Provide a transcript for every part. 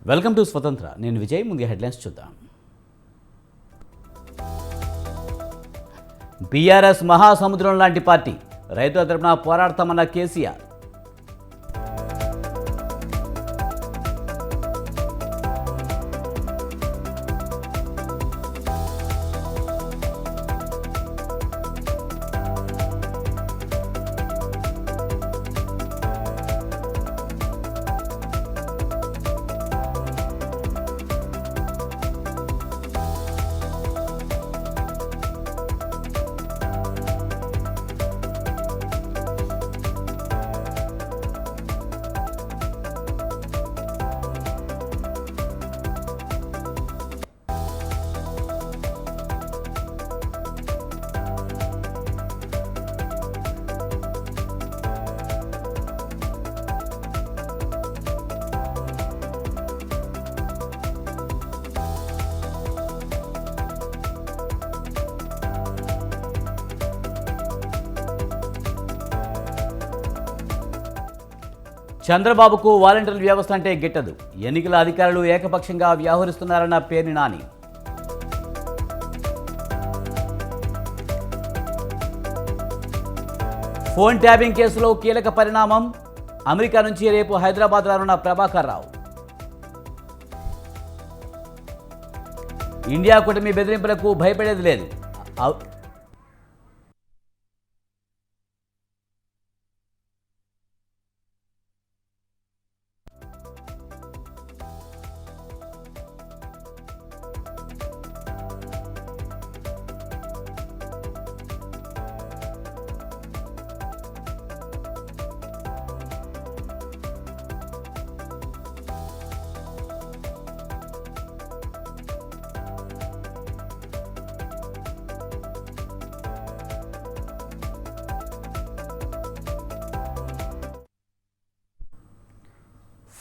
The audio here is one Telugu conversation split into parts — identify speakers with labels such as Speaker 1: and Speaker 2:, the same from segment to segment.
Speaker 1: వెల్కమ్ టు స్వతంత్ర. నేను విజయ్. ముందు హెడ్లైన్స్ చూద్దాం. బీఆర్ఎస్ మహాసముద్రం లాంటి పార్టీ, రైతుల తరపున పోరాడతామన్న కేసీఆర్. చంద్రబాబుకు వాలంటీర్ వ్యవస్థ అంటే గిట్టదు. ఎన్నికల అధికారులు ఏకపక్షంగా వ్యవహరిస్తున్నారన్న పేర్ని నాని. ఫోన్ ట్యాపింగ్ కేసులో కీలక పరిణామం. అమెరికా నుంచి రేపు హైదరాబాద్ రానున్న ప్రభాకర్ రావు. ఇండియా కూటమి బెదిరింపులకు భయపడేది లేదు.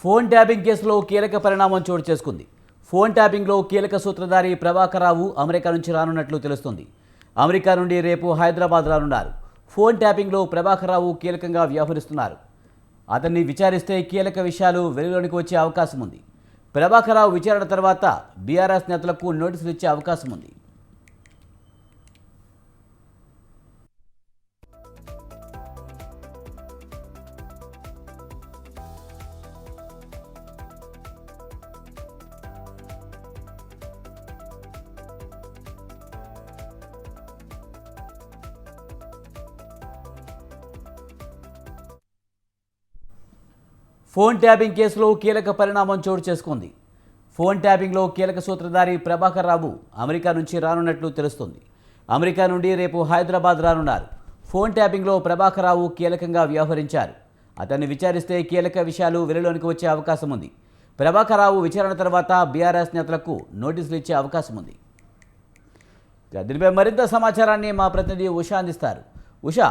Speaker 1: ఫోన్ ట్యాపింగ్ కేసులో కీలక పరిణామం చోటు చేసుకుంది. ఫోన్ ట్యాపింగ్లో కీలక సూత్రధారి ప్రభాకర్ రావు అమెరికా నుంచి రానున్నట్లు తెలుస్తుంది. అమెరికా నుండి రేపు హైదరాబాద్ రానున్నారు. ఫోన్ ట్యాపింగ్లో ప్రభాకర్ రావు కీలకంగా వ్యవహరిస్తున్నారు. అతన్ని విచారిస్తే కీలక విషయాలు వెలుగులోనికి వచ్చే అవకాశం ఉంది. ప్రభాకర్ రావు విచారణ తర్వాత బీఆర్ఎస్ నేతలకు నోటీసులు ఇచ్చే అవకాశం ఉంది. ఫోన్ ట్యాపింగ్ కేసులో కీలక పరిణామం చోటు చేసుకుంది. ఫోన్ ట్యాపింగ్లో కీలక సూత్రధారి ప్రభాకర్ రావు అమెరికా నుంచి రానున్నట్లు తెలుస్తుంది. అమెరికా నుండి రేపు హైదరాబాద్ రానున్నారు. ఫోన్ ట్యాపింగ్లో ప్రభాకర్ రావు కీలకంగా వ్యవహరించారు. అతన్ని విచారిస్తే కీలక విషయాలు వెలుగులోనికి వచ్చే అవకాశం ఉంది. ప్రభాకర్ రావు విచారణ తర్వాత బీఆర్ఎస్ నేతలకు నోటీసులు ఇచ్చే అవకాశం ఉంది. దీనిపై మరింత సమాచారాన్ని మా ప్రతినిధి ఉషా అందిస్తారు. ఉషా,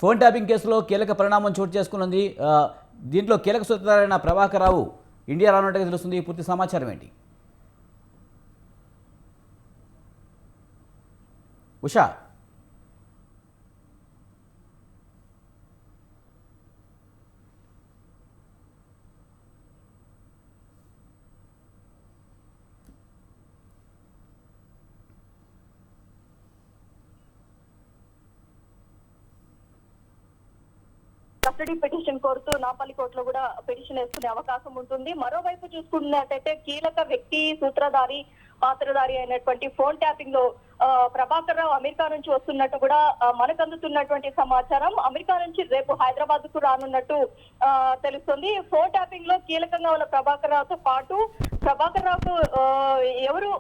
Speaker 1: ఫోన్ ట్యాపింగ్ కేసులో కీలక పరిణామం చోటు చేసుకున్నది. దీంట్లో కీలక సూత్రధారైన ప్రభాకర్ రావు ఇండియా రానున్నట్టుగా తెలుస్తుంది. పూర్తి సమాచారం ఏంటి ఉషా?
Speaker 2: కస్టడీ పిటిషన్ కోరుతూ నాపల్లి కోర్టులో కూడా పిటిషన్ వేసుకునే అవకాశం ఉంటుంది. మరోవైపు చూసుకున్నట్టయితే కీలక వ్యక్తి, సూత్రధారి, పాత్రధారి అయినటువంటి ఫోన్ ట్యాపింగ్ లో ప్రభాకర్ రావు అమెరికా నుంచి వస్తున్నట్టు కూడా మనకు అందుతున్నటువంటి సమాచారం. అమెరికా నుంచి రేపు హైదరాబాద్ కు రానున్నట్టు తెలుస్తుంది. ఫోన్ ట్యాపింగ్ లో కీలకంగా ఉన్న ప్రభాకర్ రావుతో పాటు ప్రభాకర్ రావుకు ఎవరు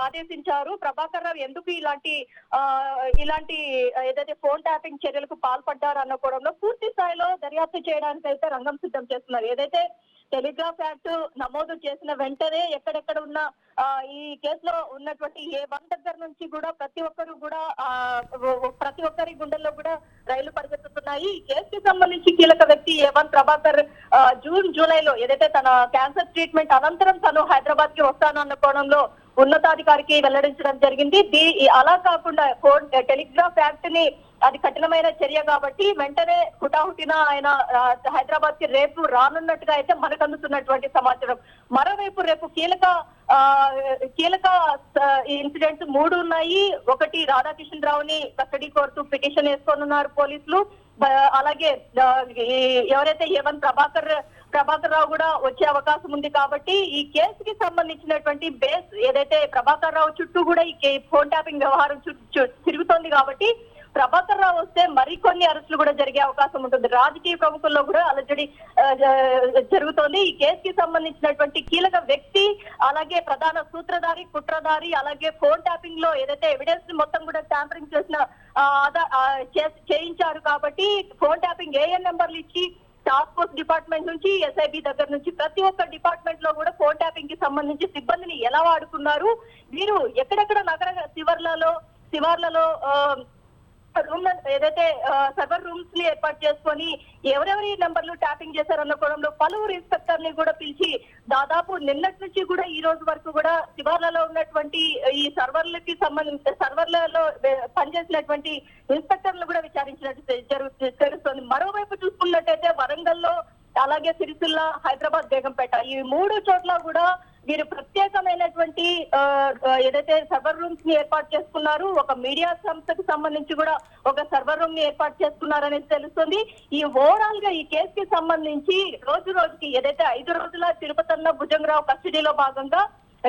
Speaker 2: ఆదేశించారు, ప్రభాకర్ రావు ఎందుకు ఇలాంటి ఏదైతే ఫోన్ ట్యాపింగ్ చర్యలకు పాల్పడ్డారు అన్న కోణంలో పూర్తి స్థాయిలో దర్యాప్తు చేయడానికి అయితే రంగం సిద్ధం చేస్తున్నారు. ఏదైతే టెలిగ్రాఫ్ యాక్ట్ నమోదు చేసిన వెంటనే ఎక్కడెక్కడ ఉన్న ఈ కేసులో ఉన్నటువంటి A1 దగ్గర నుంచి కూడా ప్రతి ఒక్కరి గుండెల్లో కూడా రైలు పరిగెత్తుతున్నాయి. ఈ కేసుకి సంబంధించి కీలక వ్యక్తి A1 ప్రభాకర్ జూన్ జూలైలో ఏదైతే తన క్యాన్సర్ ట్రీట్మెంట్ అనంతరం తను హైదరాబాద్ కి వస్తానన్న కోణంలో ఉన్నతాధికారికి వెల్లడించడం జరిగింది. అలా కాకుండా టెలిగ్రాఫ్ యాక్ట్ ని అది కఠినమైన చర్య కాబట్టి వెంటనే హుటాహుటిన ఆయన హైదరాబాద్ కి రేపు రానున్నట్టుగా అయితే మనకు అందుతున్నటువంటి సమాచారం. మరోవైపు రేపు కీలక ఇన్సిడెంట్స్ 3 ఉన్నాయి. ఒకటి రాధాకిషన్ రావుని కస్టడీ కోరుతూ పిటిషన్ వేసుకోనున్నారు పోలీసులు. అలాగే ఎవరైతే ఏవన్ ప్రభాకర్ రావు కూడా వచ్చే అవకాశం ఉంది. కాబట్టి ఈ కేసుకి సంబంధించినటువంటి బేస్ ఏదైతే ప్రభాకర్ రావు చుట్టూ కూడా ఈ ఫోన్ ట్యాపింగ్ వ్యవహారం తిరుగుతోంది. కాబట్టి ప్రభాకర్ రావు వస్తే మరికొన్ని అరెస్టులు కూడా జరిగే అవకాశం ఉంటుంది. రాజకీయ ప్రముఖుల్లో కూడా అలజడి జరుగుతోంది. ఈ కేసుకి సంబంధించినటువంటి కీలక వ్యక్తి, అలాగే ప్రధాన సూత్రధారి, కుట్రధారి, అలాగే ఫోన్ ట్యాపింగ్ లో ఏదైతే ఎవిడెన్స్ మొత్తం కూడా ట్యాంపరింగ్ చేయించారు. కాబట్టి ఫోన్ ట్యాపింగ్ ఏఎన్ నెంబర్లు ఇచ్చి టాస్క్ ఫోర్స్ డిపార్ట్మెంట్ నుంచి ఎస్ఐబి దగ్గర నుంచి ప్రతి ఒక్క డిపార్ట్మెంట్ లో కూడా ఫోన్ ట్యాపింగ్ కి సంబంధించి సిబ్బందిని ఎలా వాడుకున్నారు, వీరు ఎక్కడెక్కడ నగర శివార్లలో రూమ్ ఏదైతే సర్వర్ రూమ్స్ ని ఏర్పాటు చేసుకొని ఎవరెవరి నెంబర్లు ట్యాపింగ్ చేశారన్న కోణంలో పలువురు ఇన్స్పెక్టర్ని కూడా పిలిచి దాదాపు నిన్నటి నుంచి కూడా ఈ రోజు వరకు కూడా శివార్లలో ఉన్నటువంటి ఈ సర్వర్లలో పనిచేసినటువంటి ఇన్స్పెక్టర్లు కూడా విచారించినట్టు తెలుస్తుంది. మరోవైపు చూసుకున్నట్టయితే వరంగల్లో, అలాగే సిరిసిల్ల, హైదరాబాద్, బేగంపేట ఈ 3 చోట్ల కూడా వీరు ప్రత్యేకమైనటువంటి ఏదైతే సర్వర్ రూమ్స్ ని ఏర్పాటు చేసుకున్నారు. ఒక మీడియా సంస్థకు సంబంధించి కూడా ఒక సర్వర్ రూమ్ ని ఏర్పాటు చేసుకున్నారనేది తెలుస్తుంది. ఈ ఓవరాల్ గా ఈ కేసుకి సంబంధించి రోజుకి ఏదైతే 5 రోజుల తిరుపతన్న భుజంగరావు కస్టడీలో భాగంగా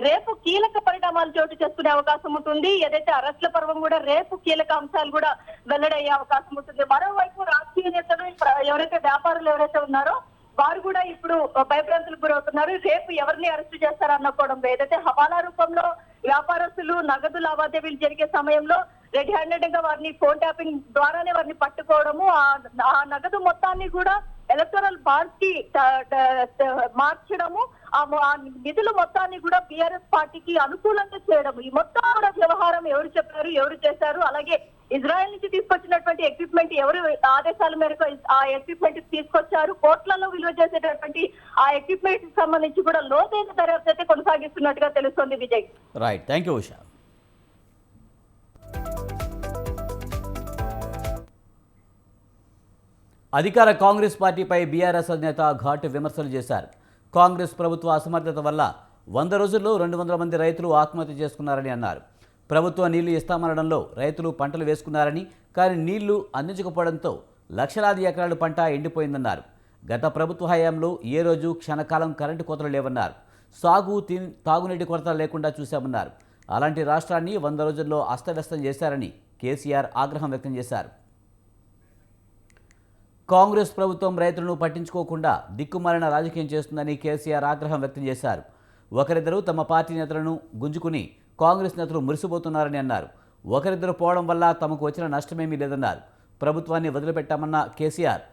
Speaker 2: రేపు కీలక పరిణామాలు చోటు చేసుకునే అవకాశం ఉంటుంది. ఏదైతే అరెస్టుల పర్వం కూడా రేపు కీలక అంశాలు కూడా వెల్లడయ్యే అవకాశం ఉంటుంది. మరోవైపు రాజకీయ నేతలు, ఎవరైతే వ్యాపారులు ఎవరైతే ఉన్నారో వారు కూడా ఇప్పుడు భయభ్రాంతులకు గురవుతున్నారు. రేపు ఎవరిని అరెస్టు చేస్తారన్న కోణంలో ఏదైతే హవాలా రూపంలో వ్యాపారస్తులు నగదు లావాదేవీలు జరిగే సమయంలో రెడ్ హ్యాండెడ్ గా వారిని ఫోన్ ట్యాపింగ్ ద్వారానే వారిని పట్టుకోవడము, ఆ నగదు మొత్తాన్ని కూడా ఎలక్టోరల్ బాండ్స్ కి మార్చడము, ఆ నిధుల మొత్తాన్ని కూడా బీఆర్ఎస్ పార్టీకి అనుకూలంగా చేయడం, ఈ మొత్తం కూడా వ్యవహారం ఎవరు చెప్పారు, ఎవరు చేశారు, అలాగే ఇజ్రాయెల్ నుంచి తీసుకొచ్చినటువంటి ఎక్విప్మెంట్ ఎవరు ఆదేశాల మేరకు ఆ ఎక్విప్మెంట్ తీసుకొచ్చారు, కోట్లలో విలువ చేసేటటువంటి ఆ ఎక్విప్మెంట్ సంబంధించి కూడా లోతైన దర్యాప్తు అయితే కొనసాగిస్తున్నట్టుగా తెలుస్తోంది. Vijay,
Speaker 1: right, thank you Usha. అధికార కాంగ్రెస్ పార్టీపై బీఆర్ఎస్ అధినేత ఘాటు విమర్శలు చేశారు. కాంగ్రెస్ ప్రభుత్వ అసమర్థత వల్ల 100 రోజుల్లో 200 మంది రైతులు ఆత్మహత్య చేసుకున్నారని అన్నారు. ప్రభుత్వం నీళ్లు ఇస్తామనడంలో రైతులు పంటలు వేసుకున్నారని, కానీ నీళ్లు అందించకపోవడంతో లక్షలాది ఎకరాల పంట ఎండిపోయిందన్నారు. గత ప్రభుత్వ హయాంలో ఏ రోజు క్షణకాలం కరెంటు కోతలు లేవన్నారు. తాగునీటి కొరత లేకుండా చూశామన్నారు. అలాంటి రాష్ట్రాన్ని 100 రోజుల్లో అస్తవ్యస్తం చేశారని కేసీఆర్ ఆగ్రహం వ్యక్తం చేశారు. కాంగ్రెస్ ప్రభుత్వం రైతులను పట్టించుకోకుండా దిక్కుమాలిన రాజకీయం చేస్తుందని కేసీఆర్ ఆగ్రహం వ్యక్తం చేశారు. ఒకరిద్దరు తమ పార్టీ నేతలను గుంజుకుని కాంగ్రెస్ నేతలు మురిసిపోతున్నారని అన్నారు. ఒకరిద్దరు పోవడం వల్ల తమకు వచ్చిన నష్టమేమీ లేదన్నారు. ప్రభుత్వాన్ని వదిలిపెట్టామన్న కేసీఆర్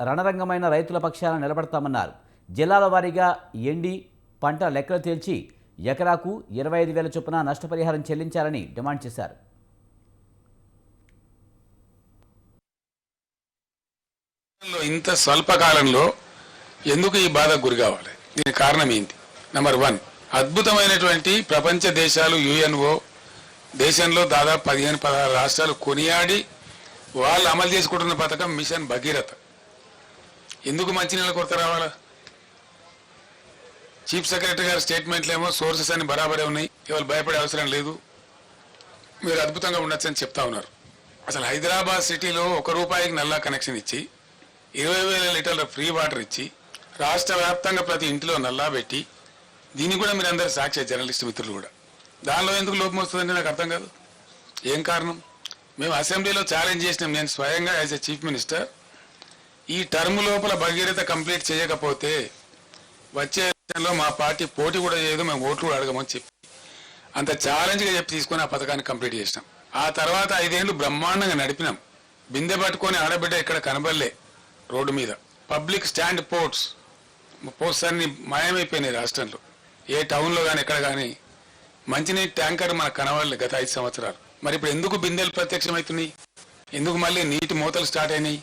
Speaker 1: రణరంగమైన రైతుల పక్షాన నిలబడతామన్నారు. జిల్లాల వారీగా ఎండి పంట లెక్కలు తేల్చి ఎకరాకు 25,000 చొప్పున నష్టపరిహారం చెల్లించాలని డిమాండ్ చేశారు.
Speaker 3: ఇంత స్వల్పకాలంలో ఎందుకు ఈ బాధకు గురి కావాలి? దీనికి కారణం ఏంటి? నెంబర్ 1, అద్భుతమైనటువంటి ప్రపంచ దేశాలు యుఎన్ఓ దేశంలో దాదాపు 15-16 రాష్ట్రాలు కొనియాడి వాళ్ళు అమలు చేసుకుంటున్న పథకం మిషన్ భగీరథ. ఎందుకు మంచినీళ్ళ కొరత రావాలా? చీఫ్ సెక్రటరీ గారి స్టేట్మెంట్లు ఏమో సోర్సెస్ అని బరాబరే ఉన్నాయి, ఇవాళ భయపడే అవసరం లేదు, మీరు అద్భుతంగా ఉండొచ్చని చెప్తా ఉన్నారు. అసలు హైదరాబాద్ సిటీలో ₹1 నల్లా కనెక్షన్ ఇచ్చి 20,000 లీటర్ల ఫ్రీ వాటర్ ఇచ్చి రాష్ట్ర వ్యాప్తంగా ప్రతి ఇంటిలో నల్లా పెట్టి, దీన్ని కూడా మీరు అందరు సాక్షి జర్నలిస్ట్ మిత్రులు కూడా, దానిలో ఎందుకు లోపం వస్తుందంటే నాకు అర్థం కాదు. ఏం కారణం? మేము అసెంబ్లీలో ఛాలెంజ్ చేసినాం. నేను స్వయంగా యాజ్ ఎ చీఫ్ మినిస్టర్ ఈ టర్మ్ లోపల భగీరథ కంప్లీట్ చేయకపోతే వచ్చే ఎలక్షన్లో మా పార్టీ పోటీ కూడా చేయదు, మేము ఓట్లు కూడా అడగమని చెప్పి అంత ఛాలెంజ్గా చెప్పి తీసుకొని ఆ పథకాన్ని కంప్లీట్ చేసినాం. ఆ తర్వాత 5 ఏళ్ళు బ్రహ్మాండంగా నడిపినాం. బిందె పట్టుకొని ఆడబిడ్డ ఇక్కడ కనబడలే రోడ్డు మీద. పబ్లిక్ స్టాండ్ పోర్ట్స్ అన్ని మాయమైపోయినాయి రాష్ట్రంలో. ఏ టౌన్లో కానీ ఎక్కడ కానీ మంచినీటి ట్యాంకర్ మనకు కనబడలే గత 5 సంవత్సరాలు. మరి ఇప్పుడు ఎందుకు బిందెలు ప్రత్యక్షమవుతున్నాయి? ఎందుకు మళ్ళీ నీటి మూతలు స్టార్ట్ అయినాయి?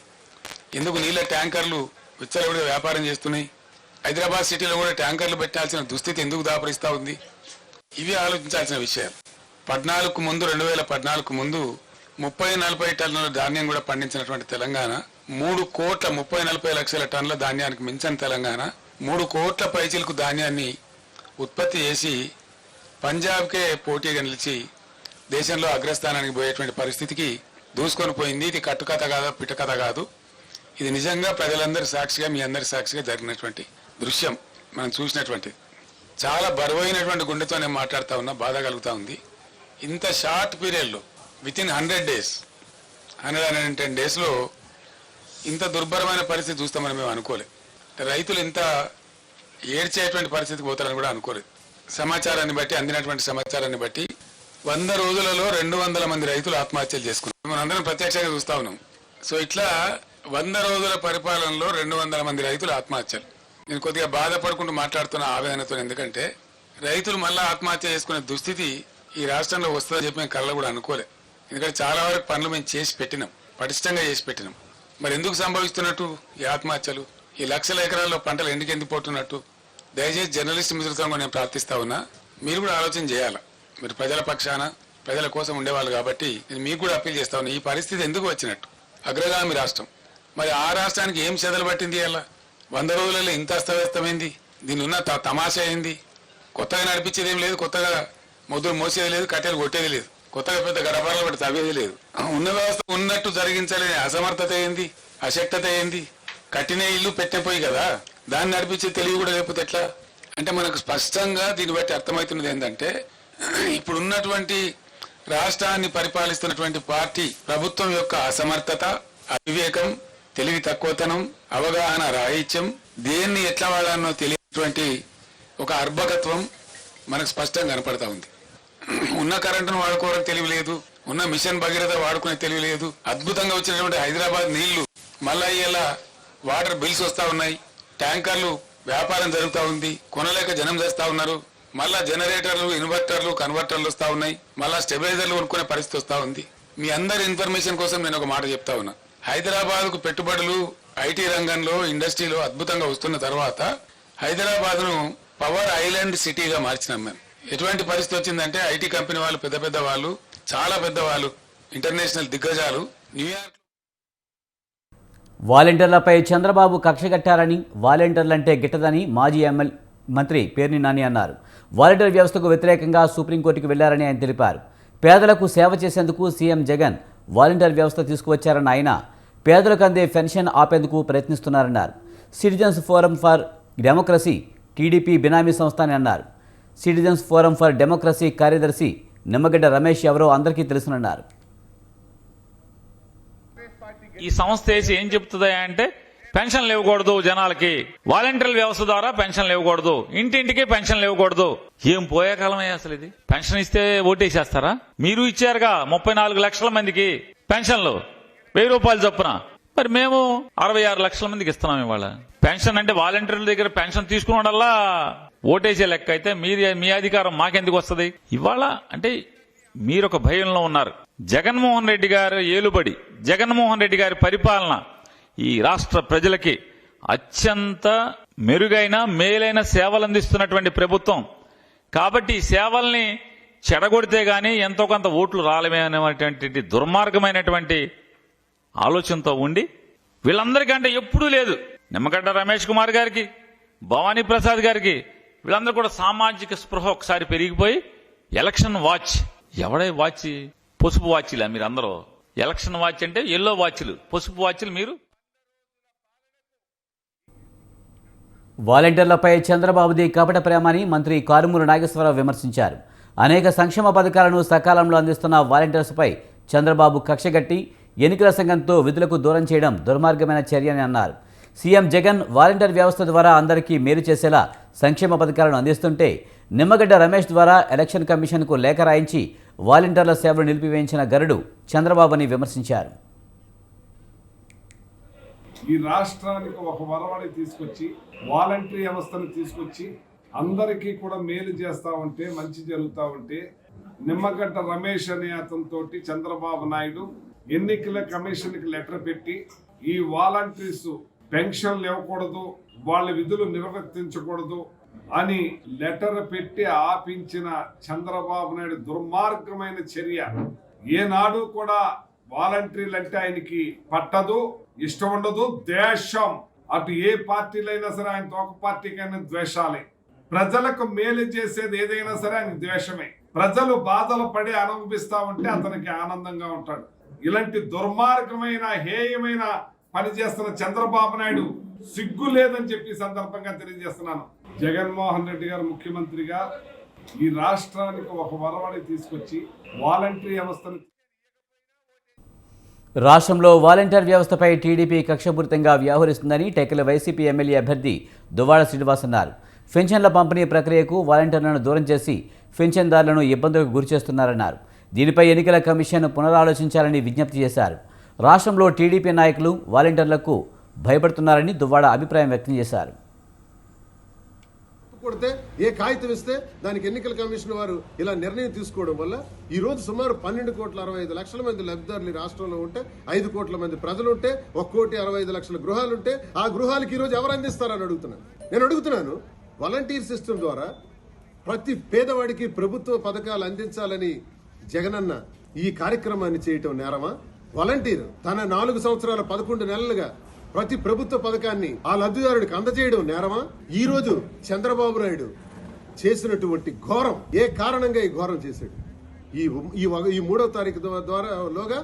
Speaker 3: ఎందుకు నీళ్ళ ట్యాంకర్లు విచ్చలవిడిగా వ్యాపారం చేస్తున్నాయి? హైదరాబాద్ సిటీలో కూడా ట్యాంకర్లు పెట్టాల్సిన దుస్థితి ఎందుకు దాపరిస్తూ ఉంది? ఇవి ఆలోచించాల్సిన విషయాలు. 14 ముందు 2014 ముందు 30-40 టన్నుల ధాన్యం కూడా పండించినటువంటి తెలంగాణ 3,30,40 లక్షల టన్నుల ధాన్యానికి మించిన తెలంగాణ 3 కోట్ల పైచిలకు ధాన్యాన్ని ఉత్పత్తి చేసి పంజాబ్కే పోటీగా నిలిచి దేశంలో అగ్రస్థానానికి పోయేటువంటి పరిస్థితికి దూసుకొని పోయింది. ఇది కట్టుకథ కాదు, పిట్టకథ కాదు. ఇది నిజంగా ప్రజలందరి సాక్షిగా, మీ అందరి సాక్షిగా జరిగినటువంటి దృశ్యం మనం చూసినటువంటి. చాలా బరువైనటువంటి గుండెతో నేను మాట్లాడుతూ ఉన్నా, బాధ కలుగుతూ ఉంది. ఇంత షార్ట్ పీరియడ్లో వితిన్ 100 డేస్ 110 డేస్లో ఇంత దుర్భరమైన పరిస్థితి చూస్తామని మేము అనుకోలేదు. రైతులు ఇంత ఏడ్చేటువంటి పరిస్థితికి పోతారని కూడా అనుకోలేదు. సమాచారాన్ని బట్టి, అందినటువంటి సమాచారాన్ని బట్టి 100 రోజులలో 200 మంది రైతులు ఆత్మహత్యలు చేసుకున్నారు. మనం అందరం ప్రత్యక్షంగా చూస్తా ఉన్నాం. సో ఇట్లా 100 రోజుల పరిపాలనలో 200 మంది రైతులు ఆత్మహత్యలు. నేను కొద్దిగా బాధపడుకుంటూ మాట్లాడుతున్న ఆవేదనతో, ఎందుకంటే రైతులు మళ్ళా ఆత్మహత్య చేసుకునే దుస్థితి ఈ రాష్ట్రంలో వస్తుందని చెప్పి మేము కళ్ళ కూడా అనుకోలే. ఎందుకంటే చాలా వరకు పనులు మేము చేసి పెట్టినాం, పటిష్టంగా చేసి పెట్టినాం. మరి ఎందుకు సంభవిస్తున్నట్టు ఈ ఆత్మహత్యలు? ఈ లక్షల ఎకరాల్లో పంటలు ఎందుకు ఎండిపోతున్నట్టు? దయచేసి జర్నలిస్ట్ మిత్రులతో నేను ప్రార్థిస్తా ఉన్నా, మీరు కూడా ఆలోచన చేయాలా. మీరు ప్రజల పక్షాన, ప్రజల కోసం ఉండేవాళ్ళు కాబట్టి నేను మీకు కూడా అప్పీల్ చేస్తా ఉన్నా, ఈ పరిస్థితి ఎందుకు వచ్చినట్టు? అగ్రగామి రాష్ట్రం, మరి ఆ రాష్ట్రానికి ఏం చెదలు పట్టింది? అలా 100 రోజులలో ఇంత అస్తవ్యస్తమైంది. దీని ఉన్న తమాషా అయింది. కొత్తగా నడిపించేది ఏం లేదు, కొత్తగా మొదలు మోసేది లేదు, కట్టెలు కొట్టేది లేదు, కొత్తగా పెద్ద గడపారాలు పడి తవ్వేది లేదు. ఉన్న వ్యవస్థ ఉన్నట్టు జరిగించలేని అసమర్థత ఏంది, అశక్తత ఏంది? కట్టిన ఇల్లు పెట్టిపోయి కదా, దాన్ని నడిపించే తెలివి కూడా లేకపోతే ఎట్లా? అంటే మనకు స్పష్టంగా దీన్ని బట్టి అర్థమవుతున్నది ఏంటంటే, ఇప్పుడున్నటువంటి రాష్ట్రాన్ని పరిపాలిస్తున్నటువంటి పార్టీ ప్రభుత్వం యొక్క అసమర్థత, అవివేకం, తెలివి తక్కువతనం, అవగాహన రాహిత్యం, దేన్ని ఎట్లా వాడానో తెలియనటువంటి ఒక అర్భకత్వం మనకు స్పష్టంగా కనపడతా ఉంది. ఉన్న కరెంటును వాడుకోవడం తెలివి లేదు, ఉన్న మిషన్ భగీరథ వాడుకునే తెలివి లేదు. అద్భుతంగా వచ్చినటువంటి హైదరాబాద్ నీళ్లు మళ్ళా ఇలా వాటర్ బిల్స్ వస్తా ఉన్నాయి, ట్యాంకర్లు వ్యాపారం జరుగుతూ ఉంది, కొనలేక జనం చేస్తా ఉన్నారు. మళ్ళా జనరేటర్లు, ఇన్వర్టర్లు, కన్వర్టర్లు వస్తా ఉన్నాయి, మళ్ళా స్టెబిలైజర్లు కొనుక్కునే పరిస్థితి వస్తా ఉంది. మీ అందరి ఇన్ఫర్మేషన్ కోసం నేను ఒక మాట చెప్తా ఉన్నా. హైదరాబాద్ కు పెట్టుబడులు ఐటీ రంగంలో, ఇండస్ట్రీలో అద్భుతంగా వస్తున్న తర్వాత హైదరాబాద్ ను పవర్ ఐలాండ్ సిటీగా మార్చినాం మేము. ఎటువంటి పరిస్థితి వచ్చిందంటే ఐటీ కంపెనీ వాళ్ళు, పెద్ద పెద్ద వాళ్ళు, చాలా పెద్ద వాళ్ళు, ఇంటర్నేషనల్ దిగ్గజాలు న్యూయార్క్.
Speaker 1: వాలంటీర్లపై చంద్రబాబు కక్షగట్టారని, వాలంటీర్లంటే గిట్టదని మాజీ మంత్రి పేర్ని నాని అన్నారు. వాలంటీర్ వ్యవస్థకు వ్యతిరేకంగా సుప్రీంకోర్టుకు వెళ్లారని ఆయన తెలిపారు. పేదలకు సేవ చేసేందుకు సీఎం జగన్ వాలంటీర్ వ్యవస్థ తీసుకువచ్చారన్న ఆయన పేదలకు అందే పెన్షన్ ఆపేందుకు ప్రయత్నిస్తున్నారన్నారు. Citizens forum for democracy TDP benami సంస్థ అని అన్నారు. సిటిజన్స్ ఫోరం ఫర్ డెమోక్రసీ కార్యదర్శి నిమ్మగడ్డ రమేష్ ఎవరో అందరికీ తెలుసునన్నారు.
Speaker 4: ఈ సంస్థ వేసి ఏం చెప్తుందా అంటే పెన్షన్లు ఇవ్వకూడదు జనాలకి, వాలంటీర్ వ్యవస్థ ద్వారా పెన్షన్లు ఇవ్వకూడదు, ఇంటింటికి పెన్షన్లు ఇవ్వకూడదు. ఏం పోయే కాలమే అసలు ఇది? పెన్షన్ ఇస్తే ఓటేసేస్తారా? మీరు ఇచ్చారుగా 34 లక్షల మందికి పెన్షన్లు 1000 రూపాయలు చొప్పున. మరి మేము 66 లక్షల మందికి ఇస్తున్నాం ఇవాళ పెన్షన్. అంటే వాలంటీర్ల దగ్గర పెన్షన్ తీసుకున్నడల్లా ఓటేసే లెక్క అయితే మీ అధికారం మాకెందుకు వస్తుంది? ఇవాళ అంటే మీరొక భయంలో ఉన్నారు. జగన్మోహన్ రెడ్డి గారు ఏలుబడి, జగన్మోహన్ రెడ్డి గారి పరిపాలన ఈ రాష్ట్ర ప్రజలకి అత్యంత మెరుగైన, మేలైన సేవలు అందిస్తున్నటువంటి ప్రభుత్వం. కాబట్టి ఈ సేవల్ని చెడగొడితే గానీ ఎంతో కొంత ఓట్లు రాలేమే అనేటువంటి దుర్మార్గమైనటువంటి ఆలోచనతో ఉండి వీళ్ళందరికంటే ఎప్పుడూ లేదు. నిమ్మగడ్డ రమేష్ కుమార్ గారికి, భవానీ ప్రసాద్ గారికి, వీళ్ళందరూ కూడా సామాజిక స్పృహ ఒకసారి పెరిగిపోయి ఎలక్షన్ వాచ్, ఎవడే వాచ్? పసుపు వాచ్లా మీరందరూ? ఎలక్షన్ వాచ్ అంటే ఎల్లో వాచ్లు, పసుపు వాచ్లు మీరు.
Speaker 1: వాలంటీర్లపై చంద్రబాబుది కపట ప్రేమని మంత్రి కారుమూరి నాగేశ్వరరావు విమర్శించారు. అనేక సంక్షేమ పథకాలను సకాలంలో అందిస్తున్న వాలంటీర్స్పై చంద్రబాబు కక్షగట్టి ఎన్నికల సంఘంతో విధులకు దూరం చేయడం దుర్మార్గమైన చర్య అని అన్నారు. సీఎం జగన్ వాలంటీర్ వ్యవస్థ ద్వారా అందరికీ మేలు చేసేలా సంక్షేమ పథకాలను అందిస్తుంటే నిమ్మగడ్డ రమేష్ ద్వారా ఎలక్షన్ కమిషన్కు లేఖ రాయించి వాలంటీర్ల సేవలు నిలిపివేయించిన గరుడు చంద్రబాబు అని విమర్శించారు.
Speaker 5: ఈ రాష్ట్రానికి ఒక వరవడి తీసుకొచ్చి, వాలంటరీ వ్యవస్థను తీసుకొచ్చి అందరికీ కూడా మేలు చేస్తా ఉంటే, మంచి జరుగుతూ ఉంటే, నిమ్మగడ్డ రమేష్ అనే అతనితోటి చంద్రబాబు నాయుడు ఎన్నికల కమిషన్కి లెటర్ పెట్టి ఈ వాలంటీర్స్ పెన్షన్లు ఇవ్వకూడదు, వాళ్ళ విధులు నిర్వర్తించకూడదు, అని లెటర్ పెట్టి ఆపించిన చంద్రబాబు నాయుడు దుర్మార్గమైన చర్య. ఏనాడు కూడా వాలంటీర్లు అంటే ఆయనకి పట్టదు, ఇష్టం ఉండదు, ద్వేషం. అటు ఏ పార్టీలైనా సరే ఆయనతో ఒక పార్టీకైనా ద్వేషాలే. ప్రజలకు మేలు చేసేది ఏదైనా సరే ఆయన ద్వేషమే. ప్రజలు బాధలు పడి అనుభవిస్తా ఉంటే అతనికి ఆనందంగా ఉంటాడు. ఇలాంటి దుర్మార్గమైన హేయమైన పని చేస్తున్న చంద్రబాబు నాయుడు సిగ్గు లేదని చెప్పి సందర్భంగా తెలియజేస్తున్నాను. జగన్మోహన్ రెడ్డి గారు ముఖ్యమంత్రిగా ఈ రాష్ట్రానికి ఒక వరవడి తీసుకొచ్చి వాలంటరీ వ్యవస్థను
Speaker 1: రాష్ట్రంలో వాలంటీర్ వ్యవస్థపై టీడీపీ కక్షపూరితంగా వ్యవహరిస్తుందని టెక్కల వైసీపీ ఎమ్మెల్యే అభ్యర్థి దువ్వాడ శ్రీనివాస్ అన్నారు. పెన్షన్ల పంపిణీ ప్రక్రియకు వాలంటీర్లను దూరం చేసి పెన్షన్దారులను ఇబ్బందులకు గురిచేస్తున్నారన్నారు. దీనిపై ఎన్నికల కమిషన్ పునరాలోచించాలని విజ్ఞప్తి చేశారు. రాష్ట్రంలో టీడీపీ నాయకులు వాలంటీర్లకు భయపడుతున్నారని దువ్వాడ అభిప్రాయం వ్యక్తం చేశారు.
Speaker 6: కొడితే ఏ కాగితం ఇస్తే దానికి ఎన్నికల కమిషన్ వారు ఇలా నిర్ణయం తీసుకోవడం వల్ల ఈ రోజు సుమారు 12,65,00,000 మంది లబ్ధిదారులు రాష్ట్రంలో ఉంటే 5 కోట్ల మంది ప్రజలు ఉంటే 1,65,00,000 గృహాలు ఉంటే ఆ గృహాలకు ఈ రోజు ఎవరు అందిస్తారని అడుగుతున్నాను. నేను అడుగుతున్నాను, వాలంటీర్ సిస్టమ్ ద్వారా ప్రతి పేదవాడికి ప్రభుత్వ పథకాలు అందించాలని జగనన్న ఈ కార్యక్రమాన్ని చేయటం నేరమా? వాలంటీర్ తన 4 సంవత్సరాల 11 నెలలుగా ప్రతి ప్రభుత్వ పథకాన్ని ఆ లబ్ధిదారుడికి అందజేయడం నేరమా? ఈ రోజు చంద్రబాబు నాయుడు చేసినటువంటి ఘోరం, ఏ కారణంగా ఈ ఘోరం చేశాడు? ఈ 3వ తారీఖు లోగా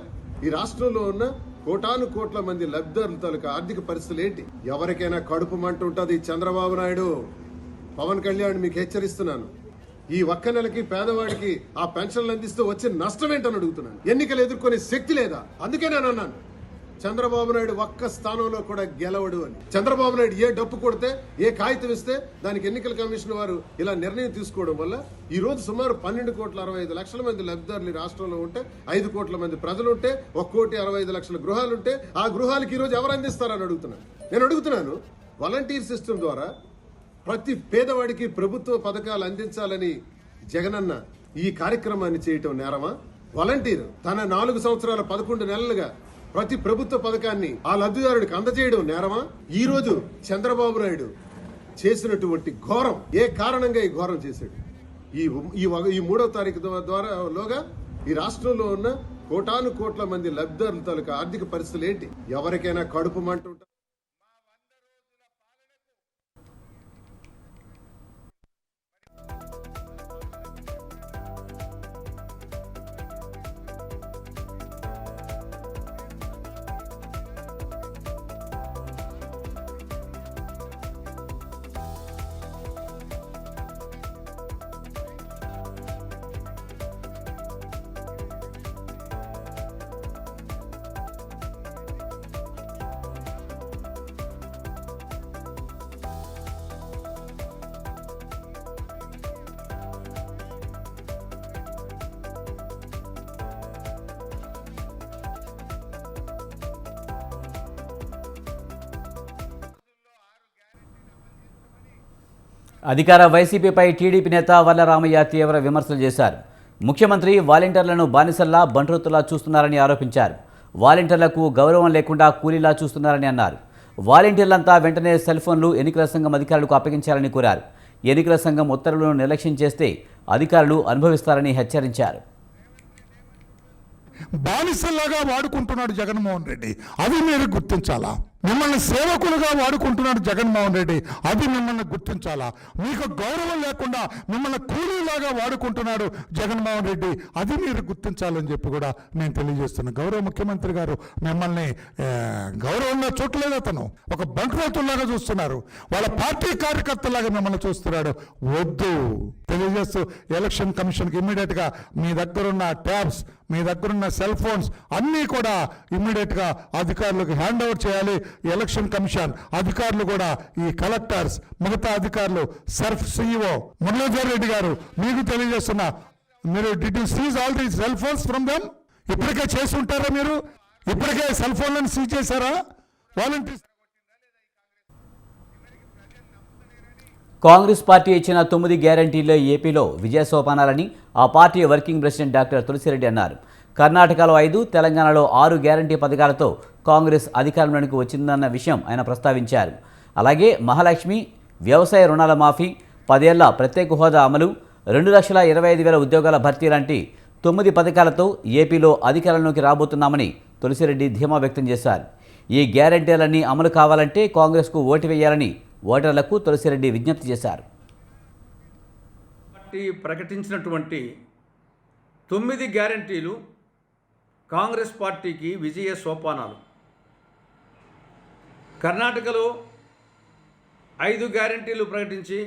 Speaker 6: ఈ రాష్ట్రంలో ఉన్న కోటాను కోట్ల మంది లబ్ధిదారుల తాలూకా ఆర్థిక పరిస్థితులు ఏంటి? ఎవరికైనా కడుపు మంట ఉంటుంది. చంద్రబాబు నాయుడు, పవన్ కళ్యాణ్ మీకు హెచ్చరిస్తున్నాను, ఈ ఒక్క నెలకి పేదవాడికి ఆ పెన్షన్లు అందిస్తూ వచ్చే నష్టం ఏంటని అడుగుతున్నాను. ఎన్నికలు ఎదుర్కొనే శక్తి లేదా? అందుకే నేను అన్నాను చంద్రబాబు నాయుడు ఒక్క స్థానంలో కూడా గెలవడు అని. చంద్రబాబు నాయుడు ఏ డప్పు కొడితే ఏ కాగితం ఇస్తే దానికి ఎన్నికల కమిషన్ వారు ఇలా నిర్ణయం తీసుకోవడం వల్ల ఈ రోజు సుమారు 12,65,00,000 మంది లబ్ధిదారులు రాష్ట్రంలో ఉంటే 5 కోట్ల మంది ప్రజలు ఉంటే 1,65,00,000 గృహాలు ఉంటే ఆ గృహాలకు ఈ రోజు ఎవరు అందిస్తారని అడుగుతున్నాను. నేను అడుగుతున్నాను, వాలంటీర్ సిస్టమ్ ద్వారా ప్రతి పేదవాడికి ప్రభుత్వ పథకాలు అందించాలని జగనన్న ఈ కార్యక్రమాన్ని చేయటం నేరమా? వాలంటీర్ తన 4 సంవత్సరాల 11 నెలలుగా ప్రతి ప్రభుత్వ పథకాన్ని ఆ లబ్ధిదారుడికి అందజేయడం నేరమా? ఈ రోజు చంద్రబాబు నాయుడు చేసినటువంటి ఘోరం, ఏ కారణంగా ఈ ఘోరం చేశాడు? ఈ 3వ తారీఖు లోగా ఈ రాష్ట్రంలో ఉన్న కోటాను కోట్ల మంది లబ్ధిదారుల తాలూకా ఆర్థిక పరిస్థితులు ఏంటి? ఎవరికైనా కడుపు మంట ఉంటుంది.
Speaker 1: అధికార వైసీపీపై టీడీపీ నేత వల్లరామయ్య తీవ్ర విమర్శలు చేశారు. ముఖ్యమంత్రి వాలంటీర్లను బానిసల్లా బంట్రోతులా చూస్తున్నారని ఆరోపించారు. వాలంటీర్లకు గౌరవం లేకుండా కూలీలా చూస్తున్నారని అన్నారు. వాలంటీర్లంతా వెంటనే సెల్ ఫోన్లు ఎన్నికల సంఘం అధికారులకు అప్పగించాలని కోరారు. ఎన్నికల సంఘం ఉత్తర్వులను నిర్లక్ష్యం చేస్తే అధికారులు అనుభవిస్తారని హెచ్చరించారు.
Speaker 7: బానిసల్లాగా వాడుకుంటున్నాడు జగన్మోహన్ రెడ్డి, అది మీరు గుర్తించాలా? మిమ్మల్ని సేవకులుగా వాడుకుంటున్నాడు జగన్మోహన్ రెడ్డి, అది మిమ్మల్ని గుర్తించాలా? మీకు గౌరవం లేకుండా మిమ్మల్ని కూలీలాగా వాడుకుంటున్నాడు జగన్మోహన్ రెడ్డి, అది మీరు గుర్తించాలని చెప్పి కూడా నేను తెలియజేస్తున్నాను. గౌరవ ముఖ్యమంత్రి గారు మిమ్మల్ని గౌరవంగా చూడలేదు, అతను ఒక బంట్రోతుల్లాగా చూస్తున్నారు, వాళ్ళ పార్టీ కార్యకర్తలాగా మిమ్మల్ని చూస్తున్నాడు. వద్దు తెలియజేస్తూ ఎలక్షన్ కమిషన్కి ఇమ్మీడియట్గా మీ దగ్గరున్న ట్యాబ్స్, మీ దగ్గరున్న సెల్ ఫోన్స్ అన్నీ కూడా ఇమ్మీడియట్గా అధికారులకు హ్యాండ్ ఓవర్ చేయాలి. ఎలక్షన్ కమిషన్ అధికారులు కూడా, ఈ కలెక్టర్స్, మిగతా అధికారులు, సర్ఫ్ సిఇఓ మురళీధర్ రెడ్డి గారు మీకు తెలియజేస్తున్నా, మీరు did you seize all the cell phones from them? ఇప్పటికే చేసి ఉంటారా? మీరు ఇప్పటికే సెల్ ఫోన్లను సీజ్ చేశారా? వాలంటీర్స్
Speaker 1: కాంగ్రెస్ పార్టీ ఇచ్చిన 9 గ్యారంటీల్లో ఏపీలో విజయ సోపానాలని ఆ party working president doctor Tulasi Reddy అన్నారు. కర్ణాటకలో 5, తెలంగాణలో 6 గ్యారంటీ పథకాలతో కాంగ్రెస్ అధికారంలోనికి వచ్చిందన్న విషయం ఆయన ప్రస్తావించారు. అలాగే మహాలక్ష్మి, వ్యవసాయ రుణాల మాఫీ, 10 ఏళ్ల ప్రత్యేక హోదా అమలు, 2,25,000 ఉద్యోగాల భర్తీ లాంటి 9 పథకాలతో ఏపీలో అధికారంలోకి రాబోతున్నామని తులసిరెడ్డి ధీమా వ్యక్తం చేశారు. ఈ గ్యారెంటీలన్నీ అమలు కావాలంటే కాంగ్రెస్కు ఓటు వేయాలని ఓటర్లకు తులసిరెడ్డి విజ్ఞప్తి చేశారు.
Speaker 8: పార్టీ ప్రకటించినటువంటి 9 గ్యారెంటీలు కాంగ్రెస్ పార్టీకి విజయ సోపానాలు. కర్ణాటకలో 5 గ్యారెంటీలు ప్రకటించి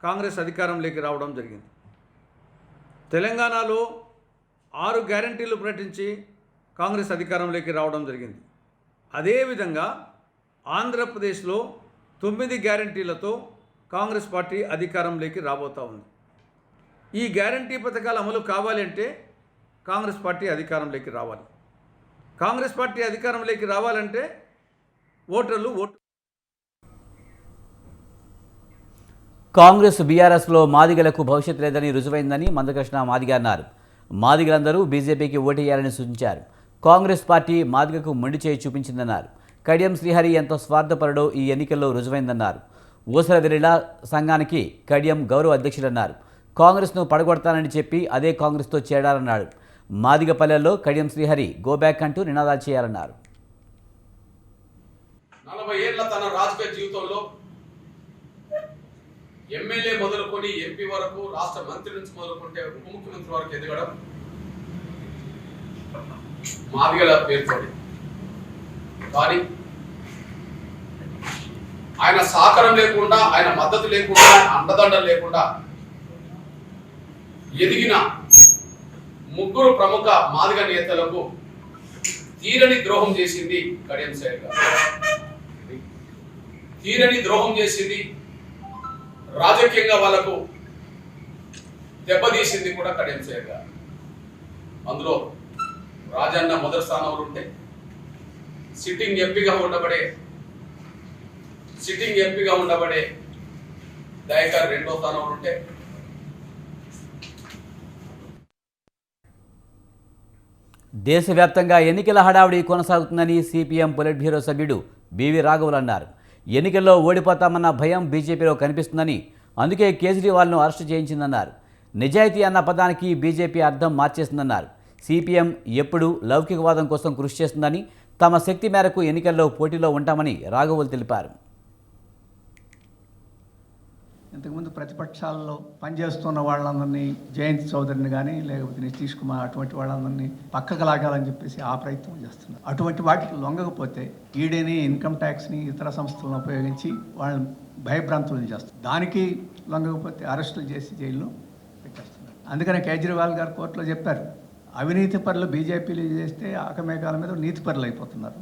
Speaker 8: కాంగ్రెస్ అధికారంలోకి రావడం జరిగింది. తెలంగాణలో 6 గ్యారెంటీలు ప్రకటించి కాంగ్రెస్ అధికారంలోకి రావడం జరిగింది. అదేవిధంగా ఆంధ్రప్రదేశ్లో 9 గ్యారెంటీలతో కాంగ్రెస్ పార్టీ అధికారంలోకి రాబోతూ ఉంది. ఈ గ్యారెంటీ పథకాలు అమలు కావాలంటే కాంగ్రెస్ పార్టీ అధికారంలోకి రావాలి. కాంగ్రెస్ పార్టీ అధికారంలోకి రావాలంటే ఓటర్లు ఓటు.
Speaker 1: కాంగ్రెస్ బీఆర్ఎస్లో మాదిగలకు భవిష్యత్తు లేదని రుజువైందని మందకృష్ణ మాదిగ అన్నారు. మాదిగలందరూ బీజేపీకి ఓటేయాలని సూచించారు. కాంగ్రెస్ పార్టీ మాదిగకు మొండి చేయి చూపించిందన్నారు. కడియం శ్రీహరి ఎంతో స్వార్థపరుడో ఈ ఎన్నికల్లో రుజువైందన్నారు. ఊసర వెరిలా సంఘానికి కడియం గౌరవ అధ్యక్షుడన్నారు. కాంగ్రెస్ను పడగొడతానని చెప్పి అదే కాంగ్రెస్తో చేరాలన్నాడు. మాదిగ పల్లెల్లో కడియం శ్రీహరి గోబ్యాక్ అంటూ నినాదాలు చేయాలన్నారు.
Speaker 9: 40 ఏళ్ల తన రాజకీయ జీవితంలో ఎమ్మెల్యే మొదలుకొని ఎంపీ వరకు, రాష్ట్ర మంత్రి నుంచి మొదలుకుంటే ఉప ముఖ్యమంత్రి వరకు ఎదగడం మాదిగల పేరుతో. కానీ ఆయన సహకారం లేకుండా, ఆయన మద్దతు లేకుండా, అండదండ లేకుండా ఎదిగిన 3 ప్రముఖ మాదిగ నేతలకు తీరని ద్రోహం చేసింది కడియం శ్రీహరి గారు. తీరని ద్రోహం చేసింది, రాజకీయంగా వాళ్ళకు దెబ్బతీసింది కూడా కడియం శ్రీహరి గారు. అందులో రాజన్న మొదటి స్థానంలో ఉంటే, సిట్టింగ్ ఎంపీగా ఉండబడే దయాకర్ 2వ స్థానంలో ఉంటే,
Speaker 1: దేశవ్యాప్తంగా ఎన్నికల హడావుడి కొనసాగుతుందని సిపిఎం పొలిట్ బ్యూరో సభ్యుడు బివి రాఘవులు అన్నారు. ఎన్నికల్లో ఓడిపోతామన్న భయం బీజేపీలో కనిపిస్తుందని, అందుకే కేజ్రీవాల్ను అరెస్టు చేయించిందన్నారు. నిజాయితీ అన్న పదానికి బీజేపీ అర్థం మార్చేసిందన్నారు. సిపిఎం ఎప్పుడూ లౌకికవాదం కోసం కృషి చేస్తుందని, తమ శక్తి మేరకు ఎన్నికల్లో పోటీలో ఉంటామని రాఘవులు తెలిపారు.
Speaker 10: ఇంతకుముందు ప్రతిపక్షాల్లో పనిచేస్తున్న వాళ్ళందరినీ, జయంత్ చౌదరిని కానీ లేకపోతే నితీష్ కుమార్ అటువంటి వాళ్ళందరినీ పక్కకు లాగాలని చెప్పేసి ఆ ప్రయత్నం చేస్తున్నారు. అటువంటి వాటికి లొంగకపోతే ఈడీని, ఇన్కమ్ ట్యాక్స్ని, ఇతర సంస్థలను ఉపయోగించి వాళ్ళని భయభ్రాంతులను చేస్తారు. దానికి లొంగకపోతే అరెస్టులు చేసి జైల్లో పెట్టేస్తున్నారు. అందుకనే కేజ్రీవాల్ గారు కోర్టులో చెప్పారు, అవినీతి పరులు బీజేపీలు చేస్తే ఆకమేఘాల మీద నీతి పరులు అయిపోతున్నారు.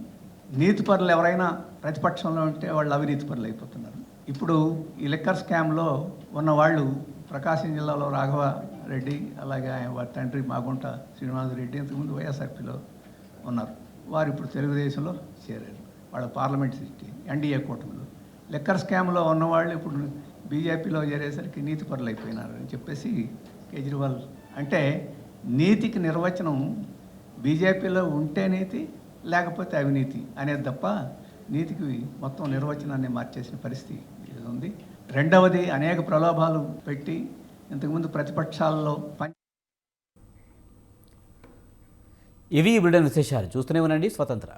Speaker 10: నీతి పరులు ఎవరైనా ప్రతిపక్షంలో ఉంటే వాళ్ళు అవినీతి పరులు అయిపోతున్నారు. ఇప్పుడు ఈ లిక్కర్ స్కామ్లో ఉన్న వాళ్ళు ప్రకాశం జిల్లాలో రాఘవ రెడ్డి, అలాగే వారి తండ్రి మాగుంట శ్రీనివాసరెడ్డి ఇంతకుముందు వైఎస్ఆర్పీలో ఉన్నారు. వారు ఇప్పుడు తెలుగుదేశంలో చేరారు. వాళ్ళ పార్లమెంట్ సీట్ ఎన్డీఏ కూటమిలో. లిక్కర్ స్కామ్లో ఉన్నవాళ్ళు ఇప్పుడు బీజేపీలో చేరేసరికి నీతి పరులు అయిపోయినారు అని చెప్పేసి కేజ్రీవాల్. అంటే నీతికి నిర్వచనం బీజేపీలో ఉంటే నీతి, లేకపోతే అవినీతి అనేది తప్ప నీతికి మొత్తం నిర్వచనాన్ని మార్చేసిన పరిస్థితి ఉంది. రెండవది, అనేక ప్రలోభాలు పెట్టి ఇంతకుముందు ప్రతిపక్షాల్లో
Speaker 1: ఇవి బ్రిటన్ విశేషాలు. చూస్తూనే ఉండండి స్వతంత్ర.